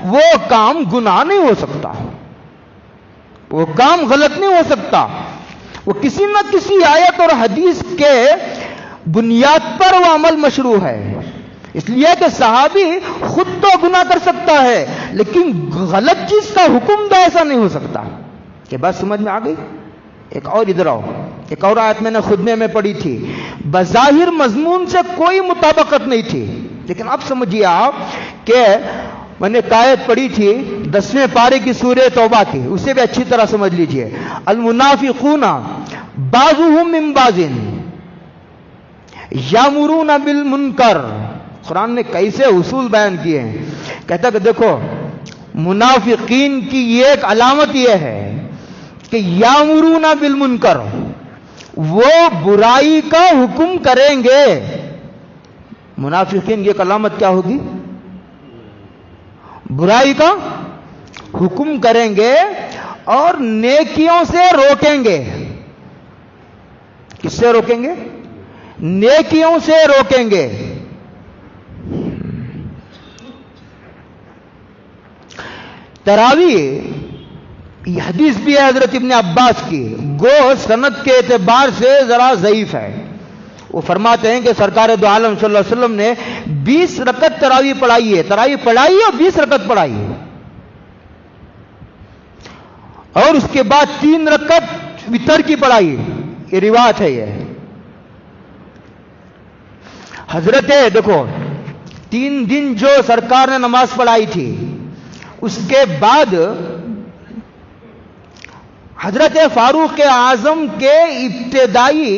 وہ کام گناہ نہیں ہو سکتا، وہ کام غلط نہیں ہو سکتا. وہ کسی نہ کسی آیت اور حدیث کے بنیاد پر وہ عمل مشروع ہے. اس لیے کہ صحابی خود تو گناہ کر سکتا ہے لیکن غلط چیز کا حکم دے ایسا نہیں ہو سکتا. کہ بات سمجھ میں آ گئی؟ ایک اور ادھر آؤ. ایک اور آیت میں نے خطبے میں پڑھی تھی، بظاہر مضمون سے کوئی مطابقت نہیں تھی، لیکن اب سمجھیے آپ کہ میں نے آیت پڑھی تھی 10ویں پارے کی سورہ توبہ کی، اسے بھی اچھی طرح سمجھ لیجئے. المنافقون بعضهم من بعض یامرون بالمنکر. قرآن نے کیسے اصول بیان کیے ہیں. کہتا کہ دیکھو منافقین کی ایک علامت یہ ہے کہ یامرون بالمنکر، وہ برائی کا حکم کریں گے. منافقین کی ایک علامت کیا ہوگی؟ برائی کا حکم کریں گے اور نیکیوں سے روکیں گے. کس سے روکیں گے؟ نیکیوں سے روکیں گے. تراویح یہ حدیث بھی ہے حضرت ابن عباس کی، گو سند کے اعتبار سے ذرا ضعیف ہے. وہ فرماتے ہیں کہ سرکار دو عالم صلی اللہ علیہ وسلم نے 20 رکعت تراویح پڑھائی ہے، تراویح پڑھائی اور 20 رکعت پڑھائی ہے، اور اس کے بعد 3 رکعت وتر کی پڑھائی. یہ روایت ہے. یہ حضرت دیکھو 3 دن جو سرکار نے نماز پڑھائی تھی، اس کے بعد حضرت فاروق اعظم کے ابتدائی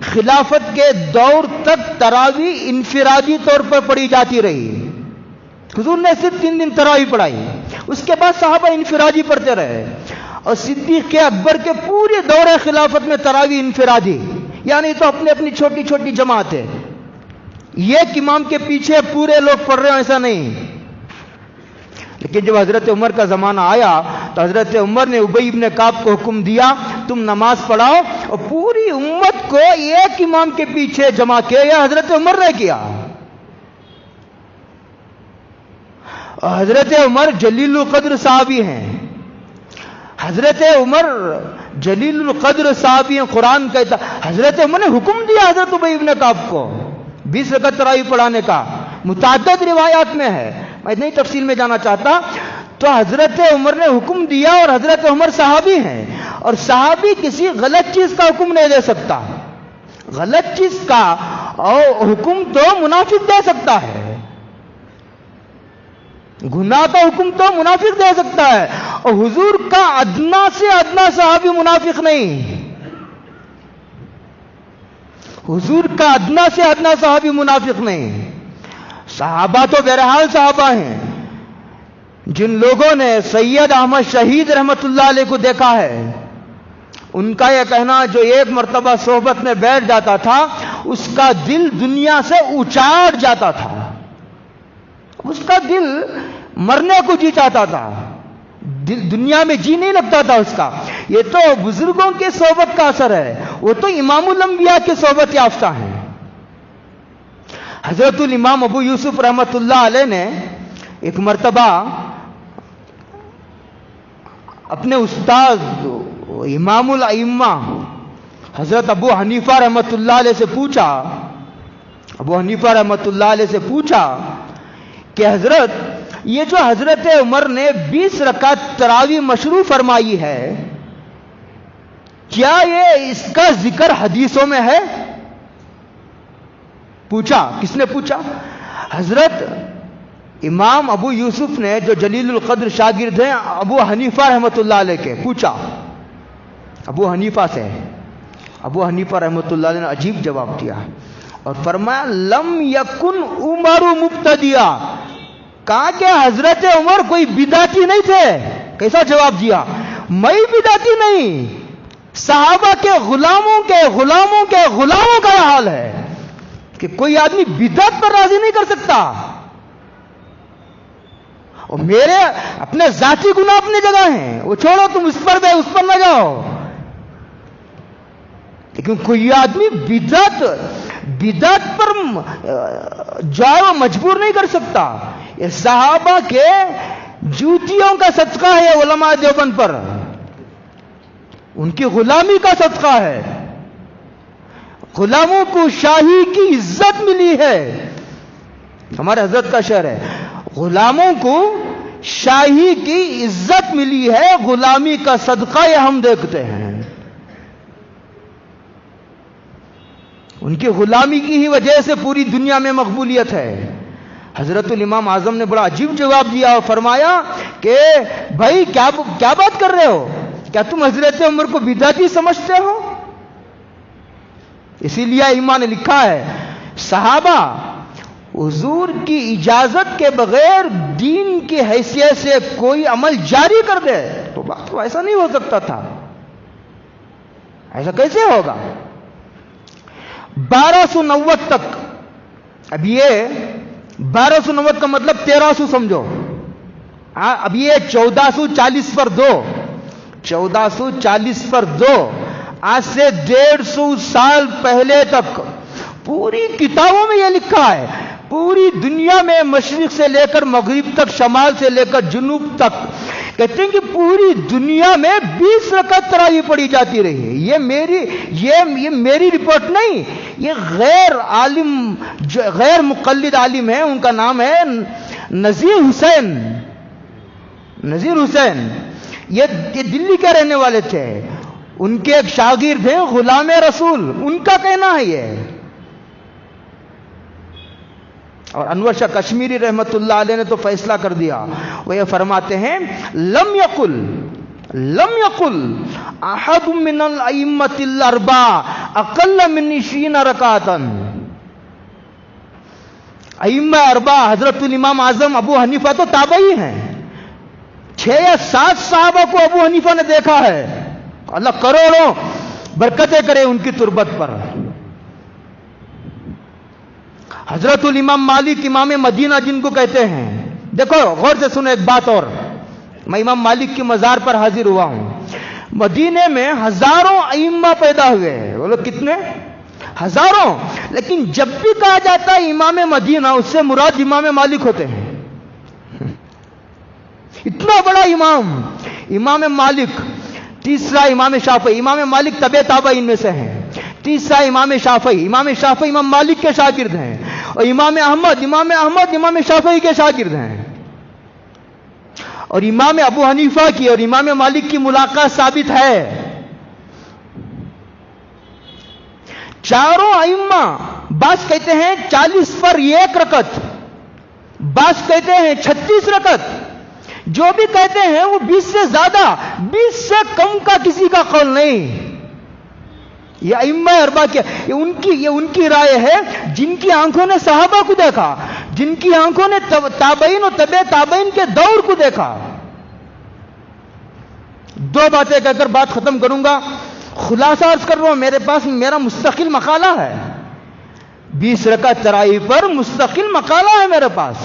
خلافت کے دور تک تراویح انفرادی طور پر پڑھی جاتی رہی. حضور نے صرف 3 دن تراویح پڑھائی، اس کے بعد صحابہ انفرادی پڑھتے رہے. اور صدیق اکبر کے پورے دور خلافت میں تراویح انفرادی، یعنی تو اپنی اپنی چھوٹی چھوٹی جماعت ہے، ایک امام کے پیچھے پورے لوگ پڑھ رہے ہیں ایسا نہیں. لیکن جب حضرت عمر کا زمانہ آیا تو حضرت عمر نے ابی ابن کعب کو حکم دیا تم نماز پڑھاؤ، اور پوری امت کو ایک امام کے پیچھے جمع کیا. یا حضرت عمر نے کیا. اور حضرت عمر جلیل القدر صحابی ہیں. حضرت عمر جلیل القدر صحابی ہیں. قرآن کہتا حضرت عمر نے حکم دیا حضرت ابی ابن کعب کو 20 رکعت تراویح پڑھانے کا. متعدد روایات میں ہے، میں اتنی تفصیل میں جانا چاہتا. تو حضرت عمر نے حکم دیا، اور حضرت عمر صحابی ہیں، اور صحابی کسی غلط چیز کا حکم نہیں دے سکتا. غلط چیز کا حکم تو منافق دے سکتا ہے، گناہ کا حکم تو منافق دے سکتا ہے. اور حضور کا ادنا سے ادنا صحابی منافق نہیں. حضور کا ادنا سے ادنا صحابی منافق نہیں. صحابہ تو بہرحال صحابہ ہیں. جن لوگوں نے سید احمد شہید رحمت اللہ علیہ کو دیکھا ہے، ان کا یہ کہنا جو ایک مرتبہ صحبت میں بیٹھ جاتا تھا اس کا دل دنیا سے اچاٹ جاتا تھا، اس کا دل مرنے کو جی چاہتا تھا، دنیا میں جی نہیں لگتا تھا اس کا. یہ تو بزرگوں کے صحبت کا اثر ہے، وہ تو امام الانبیاء کے صحبت یافتہ ہیں. حضرت الامام ابو یوسف رحمت اللہ علیہ نے ایک مرتبہ اپنے استاد امام الائمہ حضرت ابو حنیفہ رحمۃ اللہ علیہ سے پوچھا، ابو حنیفہ رحمۃ اللہ علیہ سے پوچھا کہ حضرت یہ جو حضرت عمر نے 20 رکعت تراویح مشروع فرمائی ہے، کیا یہ اس کا ذکر حدیثوں میں ہے؟ پوچھا، کس نے پوچھا؟ حضرت امام ابو یوسف نے، جو جلیل القدر شاگرد ہیں ابو حنیفہ رحمۃ اللہ علیہ کے، پوچھا ابو حنیفہ سے۔ ابو حنیفہ رحمۃ اللہ علیہ نے عجیب جواب دیا اور فرمایا لم یکن عمر مبتدیا، کہا کہ حضرت عمر کوئی بدعتی نہیں تھے۔ کیسا جواب دیا؟ میں بدعتی نہیں، صحابہ کے غلاموں کا یہ حال ہے کہ کوئی آدمی بدعت پر راضی نہیں کر سکتا، اور میرے اپنے ذاتی گناہ اپنی جگہ ہیں، وہ چھوڑو، تم اس پر نہ جاؤ، لیکن کوئی آدمی بدعت پر جائے وہ مجبور نہیں کر سکتا۔ یہ صحابہ کے جوتیوں کا صدقہ ہے علماء دیوبند پر، ان کی غلامی کا صدقہ ہے، غلاموں کو شاہی کی عزت ملی ہے۔ ہمارے حضرت کا شعر ہے، غلاموں کو شاہی کی عزت ملی ہے، غلامی کا صدقہ یہ ہم دیکھتے ہیں۔ ان کی غلامی کی ہی وجہ سے پوری دنیا میں مقبولیت ہے۔ حضرت الامام اعظم نے بڑا عجیب جواب دیا اور فرمایا کہ بھائی کیا بات کر رہے ہو؟ کیا تم حضرت عمر کو بدعتی سمجھتے ہو؟ اسی لیے امام نے لکھا ہے، صحابہ حضور کی اجازت کے بغیر دین کی حیثیت سے کوئی عمل جاری کر دے تو بات تو ایسا نہیں ہو سکتا تھا، ایسا کیسے ہوگا؟ 1290 تک، اب یہ 1290 کا مطلب 1300 سمجھو، اب یہ 1440 پر دو، 1440 پر دو، آج سے 150 سال پہلے تک پوری کتابوں میں یہ لکھا ہے، پوری دنیا میں مشرق سے لے کر مغرب تک، شمال سے لے کر جنوب تک، کہتے ہیں کہ پوری دنیا میں 20 رکعت تراویح پڑھی جاتی رہی ہے۔ یہ میری رپورٹ نہیں، یہ غیر مقلد عالم ہے، ان کا نام ہے نذیر حسین، یہ دلی کے رہنے والے تھے، ان کے ایک شاگرد ہیں غلام رسول، ان کا کہنا ہے یہ۔ اور انور شاہ کشمیری رحمت اللہ علیہ نے تو فیصلہ کر دیا، وہ یہ فرماتے ہیں لم یقل احد من الائمۃ الاربعہ اقل من 20 رکعتا۔ ائمہ اربعہ حضرت الامام اعظم ابو حنیفہ تو تابعی ہیں، 6 یا 7 صحابہ کو ابو حنیفہ نے دیکھا ہے، اللہ کروڑوں برکتیں کرے ان کی تربت پر۔ حضرت الامام مالک امام مدینہ جن کو کہتے ہیں، دیکھو غور سے سنو ایک بات اور، میں امام مالک کی مزار پر حاضر ہوا ہوں، مدینے میں ہزاروں ائمہ پیدا ہوئے، وہ لوگ کتنے؟ ہزاروں، لیکن جب بھی کہا جاتا ہے امام مدینہ، اس سے مراد امام مالک ہوتے ہیں۔ اتنا بڑا امام مالک، تیسرا امام شافعی، امام مالک تبع تابعین میں سے ہیں، تیسرا امام شافعی امام مالک کے شاگرد ہیں، اور امام احمد امام شافعی کے شاگرد ہیں، اور امام ابو حنیفہ کی اور امام مالک کی ملاقات ثابت ہے۔ چاروں ائمہ، بعض کہتے ہیں 40 پر 1 رکعت، بعض کہتے ہیں 36 رکعت، جو بھی کہتے ہیں وہ 20 سے زیادہ، 20 سے کم کا کسی کا قول نہیں۔ یہ ائمہ اربعہ یہ ان کی رائے ہے، جن کی آنکھوں نے صحابہ کو دیکھا، جن کی آنکھوں نے تابعین اور تبع تابعین کے دور کو دیکھا۔ 2 باتیں کہہ کر بات ختم کروں گا، خلاصہ عرض کر رہا ہوں، میرے پاس میرا مستقل مقالہ ہے، 20 رکعت تراویح پر مستقل مقالہ ہے میرے پاس۔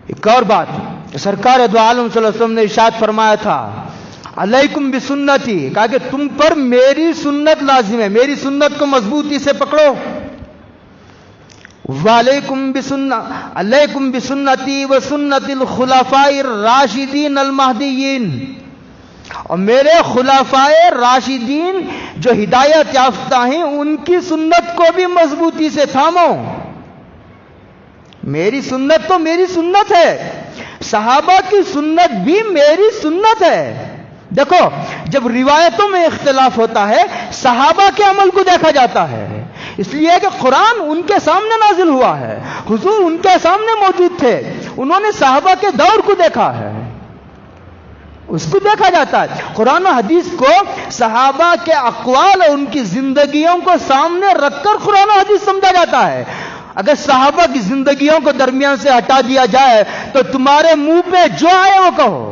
ایک اور بات، سرکار دو عالم صلی اللہ علیہ وسلم نے ارشاد فرمایا تھا، علیکم بسنتی، کہا کہ تم پر میری سنت لازم ہے، میری سنت کو مضبوطی سے پکڑو۔ علیکم بسنتی و سنت الخلفاء الراشدین المہدیین، اور میرے خلفائے راشدین جو ہدایت یافتہ ہیں ان کی سنت کو بھی مضبوطی سے تھامو. میری سنت تو میری سنت ہے، صحابہ کی سنت بھی میری سنت ہے. دیکھو جب روایتوں میں اختلاف ہوتا ہے صحابہ کے عمل کو دیکھا جاتا ہے، اس لیے کہ قرآن ان کے سامنے نازل ہوا ہے، حضور ان کے سامنے موجود تھے، انہوں نے صحابہ کے دور کو دیکھا ہے، اس کو دیکھا جاتا ہے. قرآن و حدیث کو صحابہ کے اقوال اور ان کی زندگیوں کو سامنے رکھ کر قرآن و حدیث سمجھا جاتا ہے. اگر صحابہ کی زندگیوں کو درمیان سے ہٹا دیا جائے تو تمہارے منہ پہ جو آئے وہ کہو.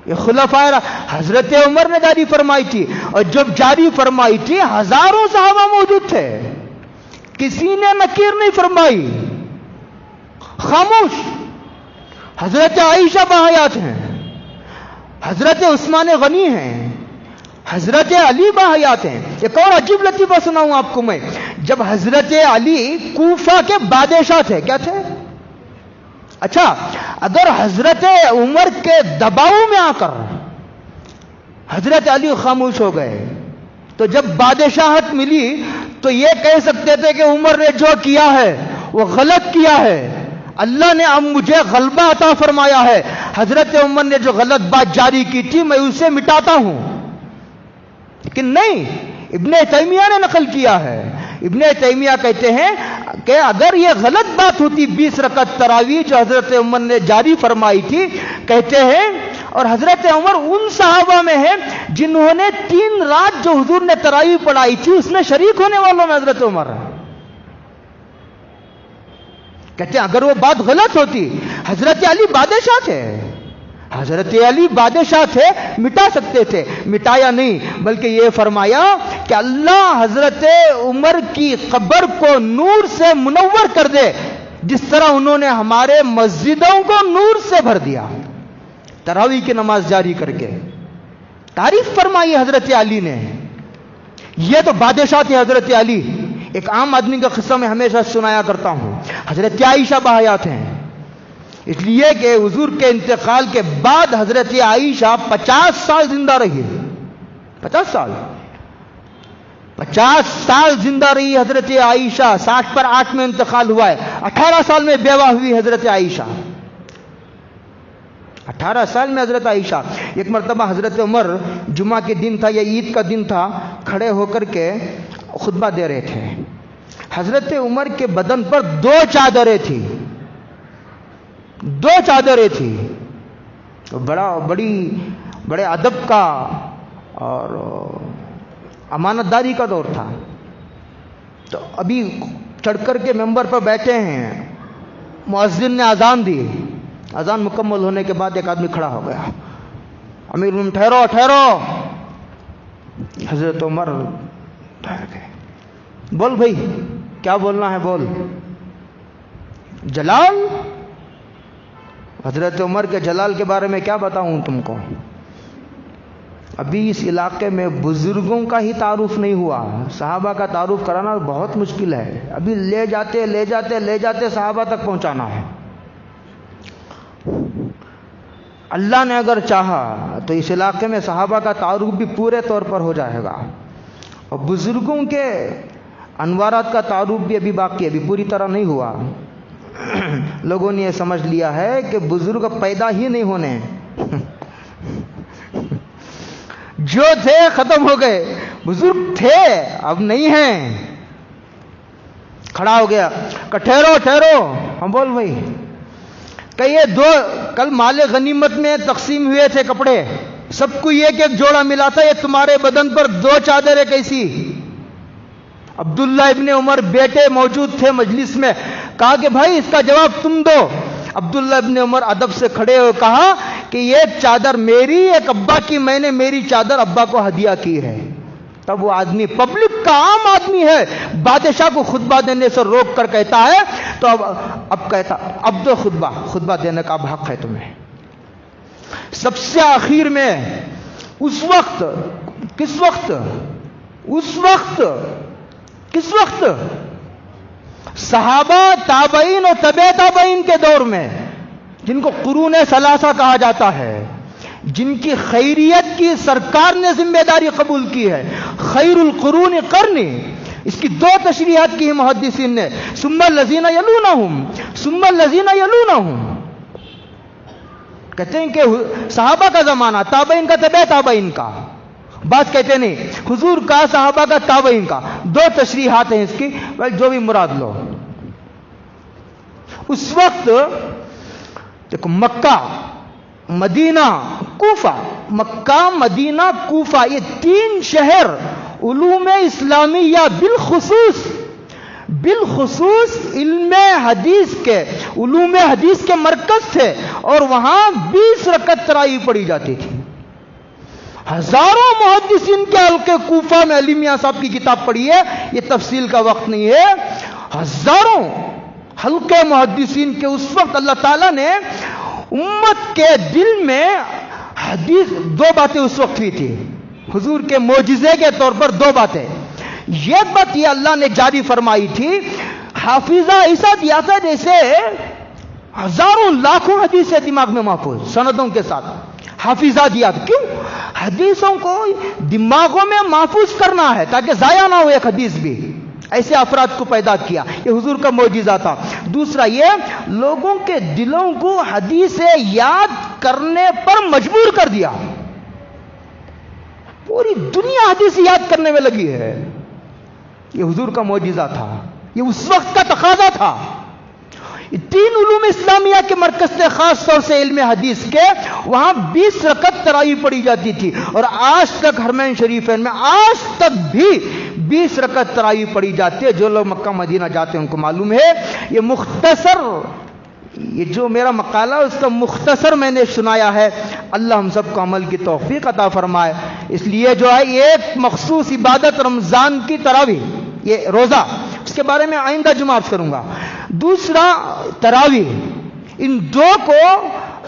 یہ خلفائے حضرت عمر نے جاری فرمائی تھی، اور جب جاری فرمائی تھی ہزاروں صحابہ موجود تھے، کسی نے نکیر نہیں فرمائی، خاموش. حضرت عائشہ باحیات ہیں، حضرت عثمان غنی ہیں، حضرت علی باحیات ہیں. ایک اور عجیب لطیفہ سناؤں آپ کو میں. جب حضرت علی کوفہ کے بادشاہ تھے، کیا تھے؟ اچھا، اگر حضرت عمر کے دباؤ میں آ کر حضرت علی خاموش ہو گئے تو جب بادشاہت ملی تو یہ کہہ سکتے تھے کہ عمر نے جو کیا ہے وہ غلط کیا ہے، اللہ نے اب مجھے غلبہ عطا فرمایا ہے، حضرت عمر نے جو غلط بات جاری کی تھی میں اسے مٹاتا ہوں. لیکن نہیں، ابن تیمیہ نے نقل کیا ہے. ابن تیمیہ کہتے ہیں کہ اگر یہ غلط بات ہوتی 20 رکعت تراویح جو حضرت عمر نے جاری فرمائی تھی، کہتے ہیں، اور حضرت عمر ان صحابہ میں ہیں جنہوں نے 3 رات جو حضور نے تراویح پڑھائی تھی اس میں شریک ہونے والوں میں حضرت عمر. کہتے ہیں اگر وہ بات غلط ہوتی، حضرت علی بادشاہ تھے، حضرت علی بادشاہ تھے، مٹا سکتے تھے، مٹایا نہیں، بلکہ یہ فرمایا کہ اللہ حضرت عمر کی قبر کو نور سے منور کر دے جس طرح انہوں نے ہمارے مسجدوں کو نور سے بھر دیا. تراویح کی نماز جاری کر کے تعریف فرمائی حضرت علی نے. یہ تو بادشاہ تھے حضرت علی. ایک عام آدمی کا قصہ میں ہمیشہ سنایا کرتا ہوں. حضرت عائشہ باحیات ہیں، اس لیے کہ حضور کے انتقال کے بعد حضرت عائشہ 50 سال زندہ رہی. 50 سال زندہ رہی حضرت عائشہ. 60 پر 8 میں انتقال ہوا ہے. 18 سال میں بیوہ ہوئی حضرت عائشہ. 18 سال میں حضرت عائشہ. ایک مرتبہ حضرت عمر جمعہ کے دن تھا یا عید کا دن تھا، کھڑے ہو کر کے خطبہ دے رہے تھے. حضرت عمر کے بدن پر 2 چادریں تھی، 2 چادریں تھی. بڑے ادب کا اور امانت داری کا دور تھا. تو ابھی چڑھ کر کے ممبر پر بیٹھے ہیں، مؤذن نے اذان دی. اذان مکمل ہونے کے بعد ایک آدمی کھڑا ہو گیا. امیر المومنین ٹھہرو ٹھہرو. حضرت عمر ٹھہر گئے. بول بھائی کیا بولنا ہے بول. جلال، حضرت عمر کے جلال کے بارے میں کیا بتاؤں تم کو. ابھی اس علاقے میں بزرگوں کا ہی تعارف نہیں ہوا، صحابہ کا تعارف کرانا بہت مشکل ہے. ابھی لے جاتے صحابہ تک پہنچانا ہے. اللہ نے اگر چاہا تو اس علاقے میں صحابہ کا تعارف بھی پورے طور پر ہو جائے گا، اور بزرگوں کے انوارات کا تعارف بھی ابھی باقی ہے، ابھی پوری طرح نہیں ہوا. لوگوں نے یہ سمجھ لیا ہے کہ بزرگ پیدا ہی نہیں ہونے، جو تھے ختم ہو گئے. بزرگ تھے اب نہیں ہیں. کھڑا ہو گیا کہ ٹھہرو. ہم بول بھائی کہ یہ 2 کل مال غنیمت میں تقسیم ہوئے تھے کپڑے، سب کو ایک جوڑا ملا تھا، یہ تمہارے بدن پر 2 چادریں کیسی؟ عبداللہ ابن عمر بیٹے موجود تھے مجلس میں. کہا کہ بھائی اس کا جواب تم دو. عبداللہ ابن عمر ادب سے کھڑے ہوئے کہا کہ یہ چادر میری، ایک ابا کی، میں نے میری چادر ابا کو ہدیہ کی ہے. تب وہ آدمی پبلک کا عام آدمی ہے، بادشاہ کو خطبہ دینے سے روک کر کہتا ہے تو اب کہتا اب دو خطبہ دینے کا اب حق ہے تمہیں. سب سے آخر میں اس وقت صحابہ، تابعین اور تبع تابعین کے دور میں، جن کو قرون ثلاثہ کہا جاتا ہے، جن کی خیریت کی سرکار نے ذمہ داری قبول کی ہے، خیر القرون قرنی، اس کی دو تشریحات کی ہیں محدثین نے، ثم الذین یلونہم، ثم الذین یلونہم. کہتے ہیں کہ صحابہ کا زمانہ، تابعین کا، تبع تابعین کا. بات کہتے نہیں، حضور کا، صحابہ کا، تابعین کا. دو تشریحات ہیں اس کی، جو بھی مراد لو. اس وقت دیکھو مکہ، مدینہ، کوفہ، مکہ، مدینہ، کوفہ، یہ تین شہر علوم اسلامیہ بالخصوص علم حدیث کے، علوم حدیث کے مرکز تھے، اور وہاں 20 رکعت تراویح پڑھی جاتی تھی. ہزاروں محدثین کے حلقے کوفہ میں، علی میاں صاحب کی کتاب پڑھی ہے، یہ تفصیل کا وقت نہیں ہے. ہزاروں حلقے محدثین کے اس وقت اللہ تعالیٰ نے امت کے دل میں حدیث، دو باتیں اس وقت ہوئی تھی حضور کے معجزے کے طور پر. دو باتیں، ایک بات یہ اللہ نے جاری فرمائی تھی، حافظہ عیسیٰ دیاسا جیسے ہزاروں لاکھوں حدیثیں دماغ میں محفوظ سندوں کے ساتھ حافظہ دیا. کیوں؟ حدیثوں کو دماغوں میں محفوظ کرنا ہے تاکہ ضائع نہ ہو ایک حدیث بھی. ایسے افراد کو پیدا کیا، یہ حضور کا معجزہ تھا. دوسرا یہ، لوگوں کے دلوں کو حدیثیں یاد کرنے پر مجبور کر دیا. پوری دنیا حدیث یاد کرنے میں لگی ہے. یہ حضور کا معجزہ تھا، یہ اس وقت کا تقاضا تھا. تین علوم اسلامیہ کے مرکز سے، خاص طور سے علم حدیث کے، وہاں 20 رکعت تراویح پڑھی جاتی تھی. اور آج تک حرمین شریفین میں آج تک بھی 20 رکعت تراویح پڑھی جاتی ہے. جو لوگ مکہ مدینہ جاتے ہیں ان کو معلوم ہے. یہ مختصر، یہ جو میرا مقالہ اس کا مختصر میں نے سنایا ہے. اللہ ہم سب کو عمل کی توفیق عطا فرمائے. اس لیے جو ہے ایک مخصوص عبادت رمضان کی تراویح، یہ روزہ، اس کے بارے میں آئندہ جمعہ عرض کروں گا. دوسرا تراویح، ان دو کو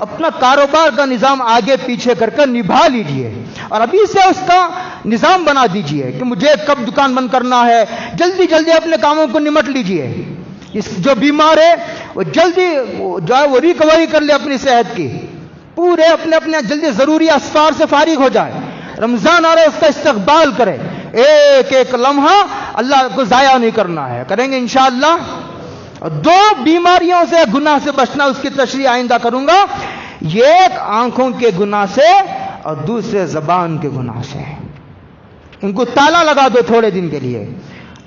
اپنا کاروبار کا نظام آگے پیچھے کر کر نبھا لیجئے، اور ابھی سے اس کا نظام بنا دیجئے کہ مجھے کب دکان بند کرنا ہے. جلدی جلدی اپنے کاموں کو نمٹ لیجئے. جو بیمار ہے وہ جلدی جو ہے وہ ریکوری کر لے اپنی صحت کی، پورے اپنے جلدی ضروری اسفار سے فارغ ہو جائے. رمضان آ رہا ہے، اس کا استقبال کرے. ایک ایک لمحہ اللہ کو ضائع نہیں کرنا ہے. کریں گے انشاءاللہ. دو بیماریوں سے، گناہ سے بچنا، اس کی تشریح آئندہ کروں گا. ایک آنکھوں کے گناہ سے اور دوسرے زبان کے گناہ سے. ان کو تالا لگا دو تھوڑے دن کے لیے،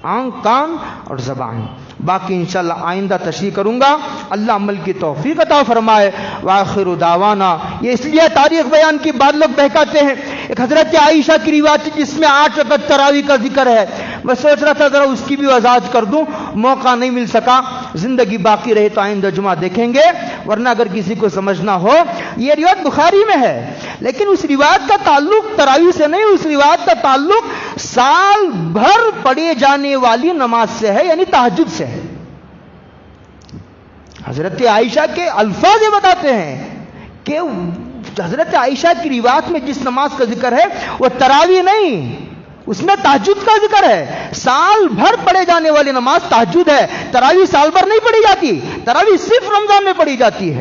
آنکھ، کان اور زبان. باقی انشاءاللہ آئندہ تشریح کروں گا. اللہ عمل کی توفیق عطا فرمائے. وآخر دعوانا. یہ اس لیے تاریخ بیان کی بعد لوگ بہکاتے ہیں. ایک حضرت عائشہ کی روایت جس میں 8 رکعت تراویح کا ذکر ہے، میں سوچ رہا تھا ذرا اس کی بھی وضاحت کر دوں، موقع نہیں مل سکا. زندگی باقی رہے تو آئندہ جمعہ دیکھیں گے، ورنہ اگر کسی کو سمجھنا ہو، یہ روایت بخاری میں ہے، لیکن اس روایت کا تعلق تراویح سے نہیں، اس روایت کا تعلق سال بھر پڑھی جانے والی نماز سے ہے، یعنی تہجد سے ہے. حضرت عائشہ کے الفاظ یہ بتاتے ہیں کہ حضرت عائشہ کی روایت میں جس نماز کا ذکر ہے وہ تراویح نہیں، اس میں تہجد کا ذکر ہے. سال بھر پڑھے جانے والی نماز تہجد ہے. تراویح سال بھر نہیں پڑھی جاتی، تراویح صرف رمضان میں پڑھی جاتی ہے.